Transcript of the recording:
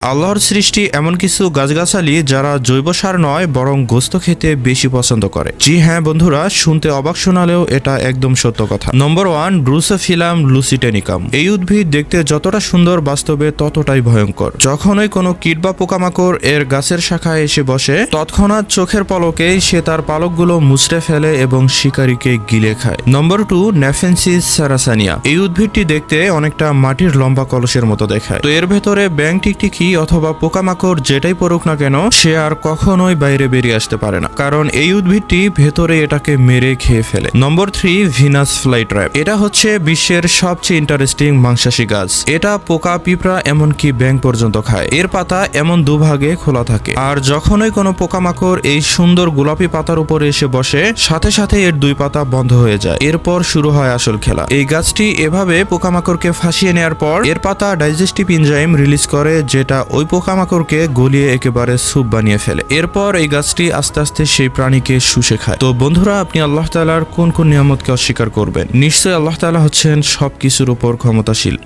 আল্লাহর সৃষ্টি এমন কিছু গাছগাছালি যারা জৈব সার নয় বরং গোস্ত খেতে বেশি পছন্দ করে। জি হ্যাঁ বন্ধুরা, শুনতে অবাক শোনালেও এটা একদম সত্য কথা। নম্বর 1, ড্রুসোফিলাম লুসিটেনিকাম। এই উদ্ভিদ দেখতে যতটা সুন্দর, বাস্তবে ততটাই ভয়ঙ্কর। যখনই কোনো কীট বা পোকামাকড় এর গাছের শাখায় এসে বসে, তৎক্ষণাৎ চোখের পলকেই সে তার পালকগুলো মুচড়ে ফেলে এবং শিকারীকে গিলে খায়। নম্বর 2, নেফেন্সিস সারাসানিয়া। এই উদ্ভিদটি দেখতে অনেকটা মাটির লম্বা কলসের মতো দেখায়। তো এর ভেতরে ব্যাং টিকটিকি অথবা পোকামাকড় যেটাই পড়ুক না কেন, সে আর কখনোই বাইরে বেরিয়ে আসতে পারে না, কারণ এই উদ্ভিদটি ভেতরে এটাকে মেরে খেয়ে ফেলে। নম্বর 3, ভিনাস ফ্লাইট্র্যাপ। এটা হচ্ছে বিশ্বের সবচেয়ে ইন্টারেস্টিং মাংসাশী গাছ। এটা পোকা, পিঁপড়া এমনকি ব্যাং পর্যন্ত খায়। এর পাতা এমন দুভাগে খোলা থাকে, আর যখনই কোনো পোকামাকড় এই সুন্দর গোলাপি পাতার উপরে এসে বসে, সাথে সাথে এর 2 পাতা বন্ধ হয়ে যায়। এরপর শুরু হয় আসল খেলা। এই গাছটি এভাবে পোকামাকড়কে ফাঁসিয়ে নেওয়ার পর এর পাতা ডাইজেস্টিভ এনজাইম রিলিজ করে, যেটা ওই পোকামাকড়কে গলিয়ে একেবারে স্যুপ বানিয়ে ফেলে। এরপর এই গাছটি আস্তে আস্তে সেই প্রাণীকে শুষে খায়। তো বন্ধুরা, আপনি আল্লাহ তাআলার কোন কোন নিয়ামতকে অস্বীকার করবেন? নিশ্চয়ই আল্লাহ তাআলা হচ্ছেন সবকিছুর উপর ক্ষমতাশীল।